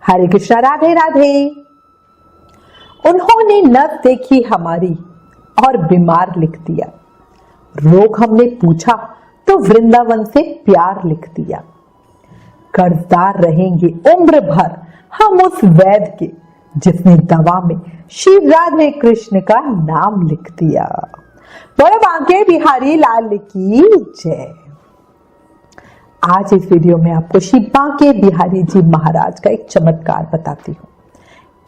हरे कृष्णा, राधे राधे। उन्होंने नस देखी हमारी और बीमार लिख दिया, रोग हमने पूछा तो वृंदावन से प्यार लिख दिया। कर्जदार रहेंगे उम्र भर हम उस वैद्य के, जिसने दवा में श्री राधे कृष्ण का नाम लिख दिया। बोलो बांके बिहारी लाल की जय। आज इस वीडियो में आपको श्री बांके बिहारी जी महाराज का एक चमत्कार बताती हूँ,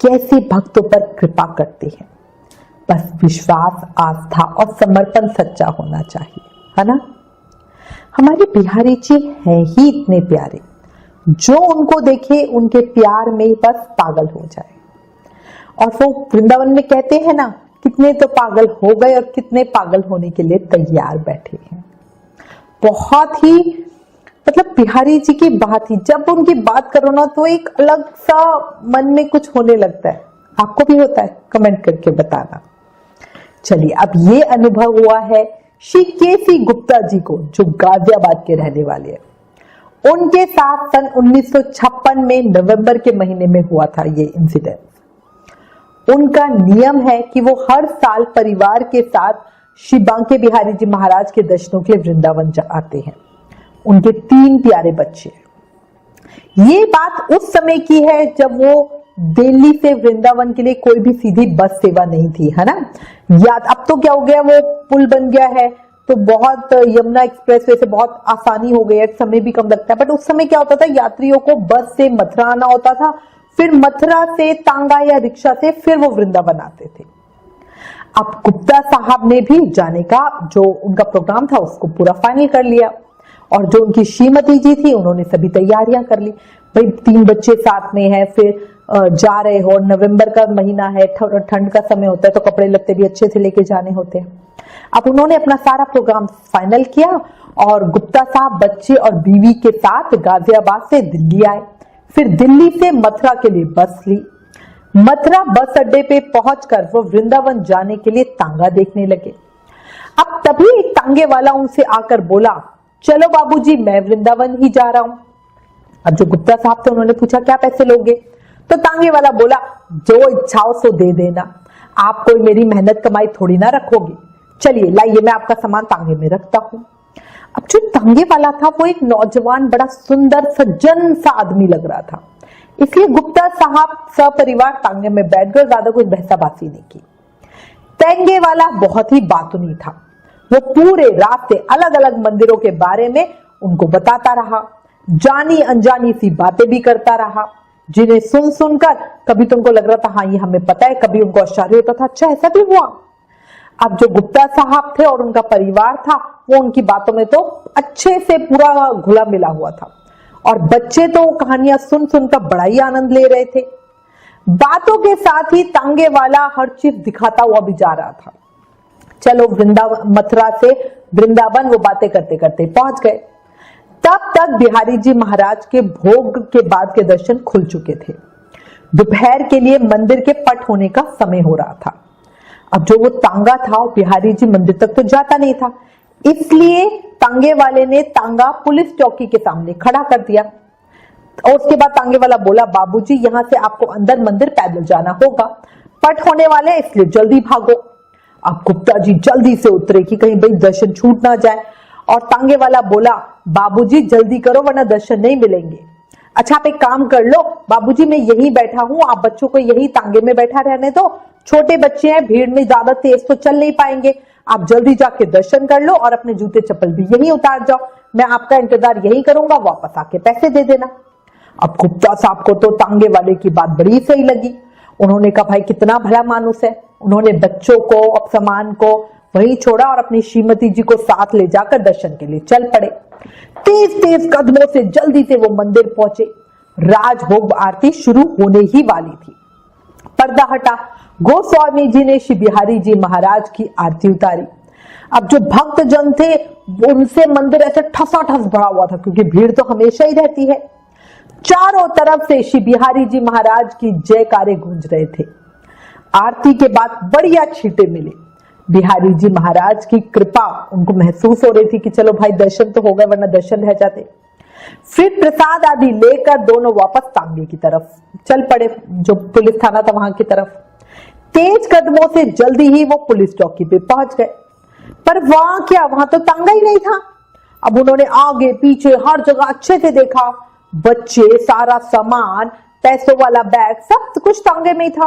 कैसे भक्तों पर कृपा करते हैं। बस विश्वास, आस्था और समर्पण सच्चा होना चाहिए, है ना। हमारे बिहारी जी हैं ही इतने प्यारे, जो उनको देखे उनके प्यार में बस पागल हो जाए। और वो वृंदावन में कहते हैं ना, कितने तो पागल हो गए और कितने पागल होने के लिए तैयार बैठे हैं। बहुत ही मतलब बिहारी जी की बात ही, जब उनकी बात करो ना तो एक अलग सा मन में कुछ होने लगता है। आपको भी होता है? कमेंट करके बताना। चलिए, अब ये अनुभव हुआ है श्री केसी गुप्ता जी को, जो गाजियाबाद के रहने वाले हैं। उनके साथ सन 1956 में नवंबर के महीने में हुआ था ये इंसिडेंट। उनका नियम है कि वो हर साल परिवार के साथ श्री बांके बिहारी जी महाराज के दर्शनों के लिए वृंदावन आते हैं। उनके 3 प्यारे बच्चे हैं। ये बात उस समय की है जब वो दिल्ली से वृंदावन के लिए कोई भी सीधी बस सेवा नहीं थी, है ना। याद अब तो क्या हो गया, वो पुल बन गया है तो बहुत यमुना एक्सप्रेसवे से बहुत आसानी हो गई है, समय भी कम लगता है। बट उस समय क्या होता था, यात्रियों को बस से मथुरा आना होता था, फिर मथुरा से तांगा या रिक्शा से फिर वो वृंदावन आते थे। अब गुप्ता साहब ने भी जाने का जो उनका प्रोग्राम था उसको पूरा फाइनल कर लिया, और जो उनकी श्रीमती जी थी उन्होंने सभी तैयारियां कर ली। भाई 3 बच्चे साथ में हैं, फिर जा रहे हो, नवंबर का महीना है, ठंड का समय होता है तो कपड़े लत्ते भी अच्छे से लेके जाने होते हैं। अब उन्होंने अपना सारा प्रोग्राम फाइनल किया और गुप्ता साहब बच्चे और बीवी के साथ गाजियाबाद से दिल्ली आए। फिर दिल्ली से मथुरा के लिए बस ली। मथुरा बस अड्डे पे पहुंचकर वो वृंदावन जाने के लिए तांगा देखने लगे। अब तभी एक तांगे वाला उनसे आकर बोला, चलो बाबूजी, मैं वृंदावन ही जा रहा हूं। अब जो गुप्ता साहब थे उन्होंने पूछा, क्या पैसे लोगे? तो तांगे वाला बोला, जो इच्छाओ सो दे देना, आप कोई मेरी मेहनत कमाई थोड़ी ना रखोगे। चलिए लाइए, मैं आपका सामान तांगे में रखता हूं। अब जो तांगे वाला था वो एक नौजवान, बड़ा सुंदर सज्जन सा आदमी लग रहा था, इसलिए गुप्ता साहब सपरिवार तांगे में बैठ गए, ज्यादा कुछ बहसाबाजी नहीं की। तांगे वाला बहुत ही बातूनी था, वो पूरे रास्ते अलग अलग मंदिरों के बारे में उनको बताता रहा, जानी अनजानी सी बातें भी करता रहा, जिन्हें सुन सुनकर कभी तो उनको लग रहा था हाँ ये हमें पता है, कभी उनको आश्चर्य होता था अच्छा ऐसा भी हुआ। अब जो गुप्ता साहब थे और उनका परिवार था वो उनकी बातों में तो अच्छे से पूरा घुला मिला हुआ था, और बच्चे तो कहानियां सुन सुनकर बड़ा ही आनंद ले रहे थे। बातों के साथ ही तांगे वाला हर चीज दिखाता हुआ भी जा रहा था। चलो मथुरा से वृंदावन वो बातें करते करते पहुंच गए। तब तक बिहारी जी महाराज के भोग के बाद के दर्शन खुल चुके थे। दोपहर के लिए मंदिर के पट होने का समय हो रहा था। अब जो वो तांगा था बिहारी जी मंदिर तक तो जाता नहीं था, इसलिए तांगे वाले ने तांगा पुलिस चौकी के सामने खड़ा कर दिया। और उसके बाद तांगे वाला बोला, बाबूजी यहां से आपको अंदर मंदिर पैदल जाना होगा, पट होने वाले इसलिए जल्दी भागो। अब गुप्ता जी जल्दी से उतरे कि कहीं भाई दर्शन छूट ना जाए, और तांगे वाला बोला, बाबूजी जल्दी करो वरना दर्शन नहीं मिलेंगे। अच्छा आप एक काम कर लो बाबूजी, मैं यहीं बैठा हूं, आप बच्चों को यहीं तांगे में बैठा रहने दो, छोटे बच्चे हैं, भीड़ में ज्यादा तेज तो चल नहीं पाएंगे, आप जल्दी जाके दर्शन कर लो और अपने जूते चप्पल भी यहीं उतार जाओ, मैं आपका इंतजार यहीं करूंगा, वापस आके पैसे दे देना। अब गुप्ता साहब को तो तांगे वाले की बात बड़ी सही लगी। उन्होंने कहा भाई कितना भला मानुस है। उन्होंने बच्चों को और सामान को वहीं छोड़ा और अपनी श्रीमती जी को साथ ले जाकर दर्शन के लिए चल पड़े। तेज तेज कदमों से जल्दी से वो मंदिर पहुंचे। राजभोग आरती शुरू होने ही वाली थी। पर्दा हटा, गोस्वामी जी ने श्री बिहारी जी महाराज की आरती उतारी। अब जो भक्त जन थे उनसे मंदिर ऐसे ठसाठस भरा हुआ था, क्योंकि भीड़ तो हमेशा ही रहती है। चारों तरफ से श्री बिहारी जी महाराज की जयकारे गूंज रहे थे। आरती के बाद बढ़िया छींटे मिले। बिहारी जी महाराज की कृपा उनको महसूस हो रही थी कि चलो भाई दर्शन तो हो गए, वरना दर्शन रह जाते। फिर प्रसाद आदि लेकर दोनों वापस तांगे की तरफ चल पड़े, जो पुलिस थाना था वहां की तरफ। तेज कदमों से जल्दी ही वो पुलिस चौकी पे पहुंच गए, पर वहां क्या, वहां तो तांगा ही नहीं था। अब उन्होंने आगे पीछे हर जगह अच्छे से देखा, बच्चे, सारा सामान, पैसों वाला बैग, सब कुछ तांगे में ही था।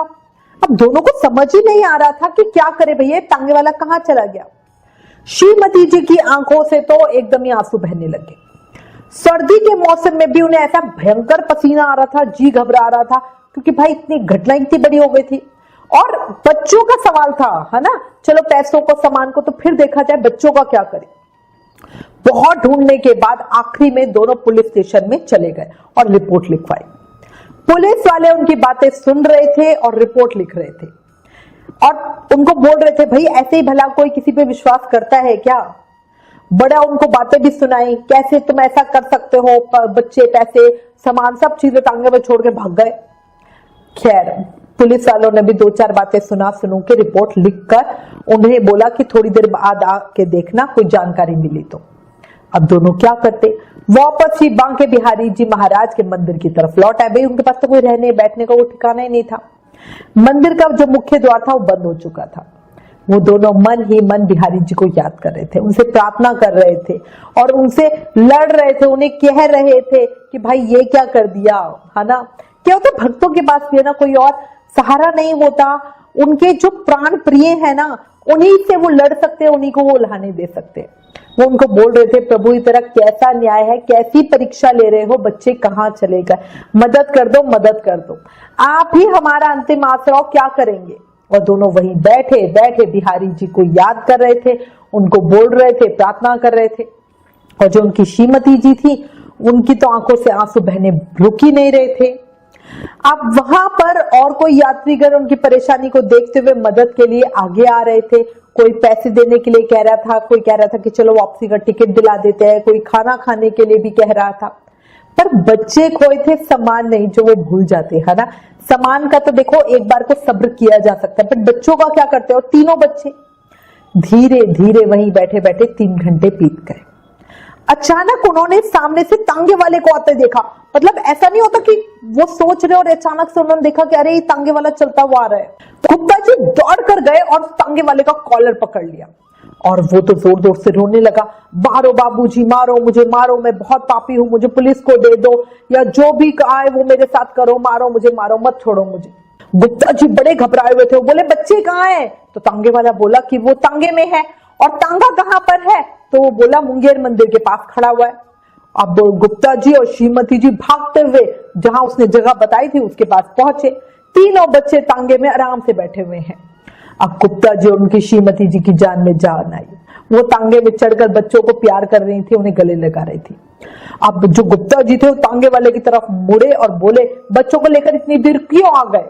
अब दोनों को समझ ही नहीं आ रहा था कि क्या करे भैया, तांगे वाला कहां चला गया। श्रीमती जी की आंखों से तो एकदम ही आंसू बहने लगे। सर्दी के मौसम में भी उन्हें ऐसा भयंकर पसीना आ रहा था, जी घबरा रहा था, क्योंकि भाई इतनी घटना इतनी बड़ी हो गई थी। और बच्चों का सवाल था, है ना, चलो पैसों को, सामान को तो फिर देखा जाए, बच्चों का क्या करें। बहुत ढूंढने के बाद आखिरी में दोनों पुलिस स्टेशन में चले गए और रिपोर्ट लिखवाई। पुलिस वाले उनकी बातें सुन रहे थे और रिपोर्ट लिख रहे थे, और उनको बोल रहे थे, भाई ऐसे ही भला कोई किसी पे विश्वास करता है क्या। बड़ा उनको बातें भी सुनाई, कैसे तुम ऐसा कर सकते हो, बच्चे, पैसे, सामान, सब चीजें तांगे में छोड़ के भाग गए। खैर, पुलिस वालों ने भी दो चार बातें सुनू के रिपोर्ट लिखकर उन्हें बोला कि थोड़ी देर बाद आके देखना, कोई जानकारी मिली तो। अब दोनों क्या करते, वापस ही बांके बिहारी जी महाराज के मंदिर की तरफ लौट आए। भाई उनके पास तो कोई रहने बैठने का कोई ठिकाना ही नहीं था। मंदिर का जो मुख्य द्वार था वो बंद हो चुका था। वो दोनों मन ही मन बिहारी जी को याद कर रहे थे, उनसे प्रार्थना कर रहे थे और उनसे लड़ रहे थे, उन्हें कह रहे थे कि भाई ये क्या कर दिया, है ना। क्या होता, भक्तों के पास भी है ना कोई और सहारा नहीं होता, उनके जो प्राण प्रिय है ना, उन्हीं से वो लड़ सकते हैं, उन्हीं को वो उल्हाने दे सकते हैं। वो उनको बोल रहे थे, प्रभु इस तरह कैसा न्याय है, कैसी परीक्षा ले रहे हो, बच्चे कहाँ चले गए, मदद कर दो, मदद कर दो, आप ही हमारा अंतिम आसरा, क्या करेंगे। और दोनों वहीं बैठे बैठे बिहारी जी को याद कर रहे थे, उनको बोल रहे थे, प्रार्थना कर रहे थे। और जो उनकी श्रीमती जी थी, उनकी तो आंखों से आंसू बहने रुक ही नहीं रहे थे। अब वहां पर और कोई यात्रीगण उनकी परेशानी को देखते हुए मदद के लिए आगे आ रहे थे। कोई पैसे देने के लिए कह रहा था, कोई कह रहा था कि चलो वापसी का टिकट दिला देते हैं, कोई खाना खाने के लिए भी कह रहा था। पर बच्चे खोए थे, सामान नहीं, जो वो भूल जाते, है ना। सामान का तो देखो एक बार को सब्र किया जा सकता है, पर बच्चों का क्या करते हो। तीनों बच्चे धीरे धीरे वहीं बैठे बैठे 3 घंटे बीत गए। अचानक उन्होंने सामने से तांगे वाले को आते देखा। मतलब ऐसा नहीं होता कि वो सोच रहे और अचानक से उन्होंने देखा कि अरे ये तांगे वाला चलता हुआ आ रहा है। गुप्ता जी दौड़ कर गए और तांगे वाले का कॉलर पकड़ लिया, और वो तो जोर जोर से रोने लगा, मारो बाबूजी, मारो मुझे, मारो, मैं बहुत पापी हूं, मुझे पुलिस को दे दो, या जो भी आए वो मेरे साथ करो, मारो मुझे, मारो, मत छोड़ो मुझे। गुप्ता जी बड़े घबराए हुए थे, वो बोले बच्चे कहाँ हैं। तो तांगे वाला बोला कि वो तांगे में है। और तांगा कहां पर है, तो वो बोला मुंगेर मंदिर के पास खड़ा हुआ है। अब गुप्ता जी और श्रीमती जी भागते हुए जहां उसने जगह बताई थी उसके पास पहुंचे। तीनों बच्चे तांगे में आराम से बैठे हुए हैं। अब गुप्ता जी और उनकी श्रीमती जी की जान में जान आई। वो तांगे में चढ़कर बच्चों को प्यार कर रही थी, उन्हें गले लगा रही थी। अब जो गुप्ता जी थे वो तांगे वाले की तरफ मुड़े और बोले, बच्चों को लेकर इतनी देर क्यों आ गए।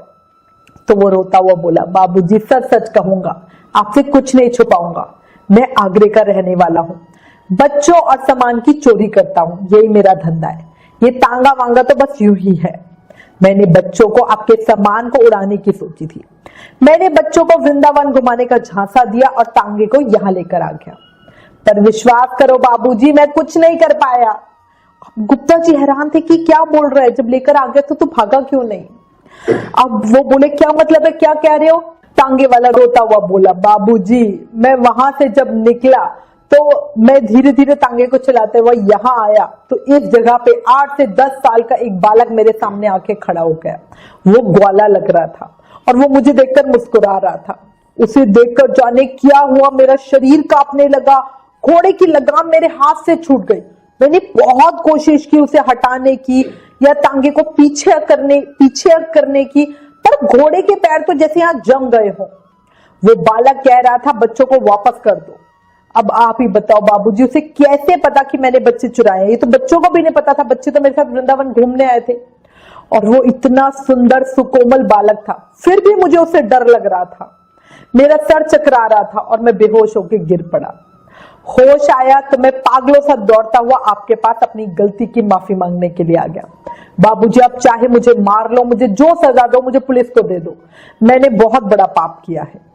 तो वो रोता हुआ बोला, बाबूजी सच सच कहूंगा, आपसे कुछ नहीं छुपाऊंगा, मैं आगरे का रहने वाला हूँ, बच्चों और सामान की चोरी करता हूँ, यही मेरा धंधा है। ये तांगा वांगा तो बस यूं ही है। मैंने बच्चों को आपके सामान को उड़ाने की सोची थी। मैंने बच्चों को वृंदावन घुमाने का झांसा दिया और तांगे को यहाँ लेकर आ गया। पर विश्वास करो बाबूजी, मैं कुछ नहीं कर पाया। गुप्ता जी हैरान थे कि क्या बोल रहा है, जब लेकर आ गया तो तू भागा क्यों नहीं। अब वो बोले, क्या मतलब है, क्या कह रहे हो। तांगे वाला रोता हुआ बोला, बाबूजी मैं वहां से जब निकला तो मैं धीरे धीरे तांगे को चलाते हुए यहाँ आया, तो इस जगह पे 8 से 10 साल का एक बालक मेरे सामने आके खड़ा हो गया। वो ग्वाला लग रहा था और वो मुझे देखकर मुस्कुरा रहा था। उसे देखकर जाने क्या हुआ, मेरा शरीर कांपने लगा, घोड़े की लगाम मेरे हाथ से छूट गई। मैंने बहुत कोशिश की उसे हटाने की या तांगे को पीछे करने की, पर घोड़े के पैर तो जैसे यहाँ जम गए हो। वो बालक कह रहा था, बच्चों को वापस कर दो। अब आप ही बताओ बाबूजी, उसे कैसे पता कि मैंने बच्चे चुराए। ये तो बच्चों को भी नहीं पता था, बच्चे तो मेरे साथ वृंदावन घूमने आए थे। और वो इतना सुंदर सुकोमल बालक था, फिर भी मुझे उससे डर लग रहा था। मेरा सर चकरा रहा था और मैं बेहोश होकर गिर पड़ा। होश आया तो मैं पागलों सा दौड़ता हुआ आपके पास अपनी गलती की माफी मांगने के लिए आ गया। बाबूजी आप चाहे मुझे मार लो, मुझे जो सजा दो, मुझे पुलिस को दे दो, मैंने बहुत बड़ा पाप किया है।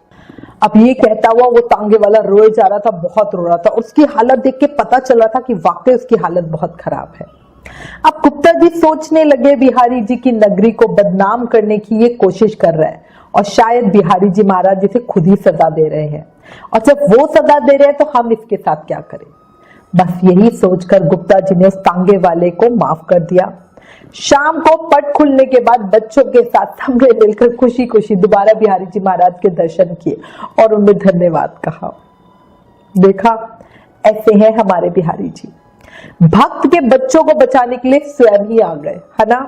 अब ये कहता हुआ वो तांगे वाला रोए जा रहा था, बहुत रो रहा था। उसकी हालत देख के पता चल रहा था कि वाकई उसकी हालत बहुत खराब है। अब गुप्ता जी सोचने लगे बिहारी जी की नगरी को बदनाम करने की ये कोशिश कर रहा है और शायद बिहारी जी महाराज इसे खुद ही सजा दे रहे हैं, और जब वो सजा दे रहे हैं तो हम इसके साथ क्या करें। बस यही सोचकर गुप्ता जी ने उस तांगे वाले को माफ कर दिया। शाम को पट खुलने के बाद बच्चों के साथ सबने मिलकर खुशी खुशी दोबारा बिहारी जी महाराज के दर्शन किए और उन्हें धन्यवाद कहा। देखा, ऐसे हैं हमारे बिहारी जी, भक्त के बच्चों को बचाने के लिए स्वयं ही आ गए, है ना।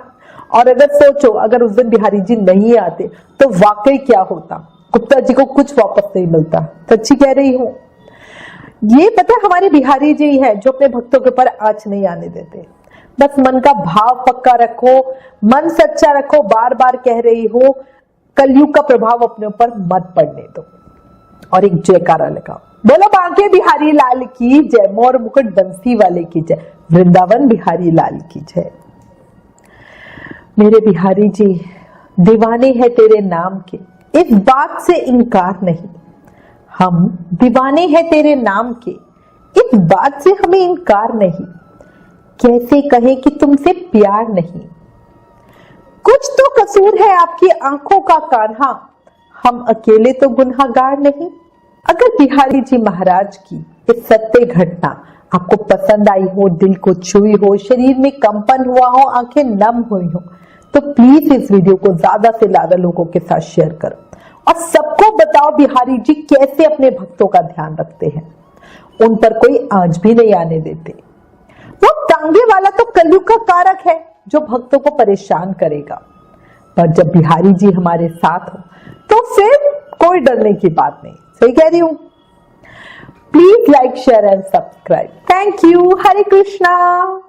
और अगर सोचो, अगर उस दिन बिहारी जी नहीं आते तो वाकई क्या होता, गुप्ता जी को कुछ वापस नहीं मिलता। सच्ची कह रही हूं। ये पता है हमारे बिहारी जी है जो अपने भक्तों के ऊपर आंच नहीं आने देते। बस मन का भाव पक्का रखो, मन सच्चा रखो, बार बार कह रही हो, कलयुग का प्रभाव अपने ऊपर मत पड़ने दो। और एक जयकारा लगाओ, बोलो बांके बिहारी लाल की जय, मोर मुकुट बंसी वाले की जय, वृंदावन बिहारी लाल की जय। मेरे बिहारी जी दीवाने हैं तेरे नाम के, इस बात से इनकार नहीं। हम दीवाने हैं तेरे नाम के, इस बात से हमें इनकार नहीं। कैसे कहे कि तुमसे प्यार नहीं। कुछ तो कसूर है आपकी आंखों का कान्हा, हम अकेले तो गुनहगार नहीं। अगर बिहारी जी महाराज की इस सत्य घटना आपको पसंद आई हो, दिल को छुई हो, शरीर में कंपन हुआ हो, आंखें नम हुई हो, तो प्लीज इस वीडियो को ज्यादा से ज्यादा लोगों के साथ शेयर करो और सबको बताओ बिहारी जी कैसे अपने भक्तों का ध्यान रखते हैं, उन पर कोई आंच भी नहीं आने देते। वो तांगे वाला तो कलयुग का कारक है जो भक्तों को परेशान करेगा, पर जब बिहारी जी हमारे साथ हो तो फिर कोई डरने की बात नहीं। सही कह रही हूं। Please like, share and subscribe. Thank you. Hare Krishna.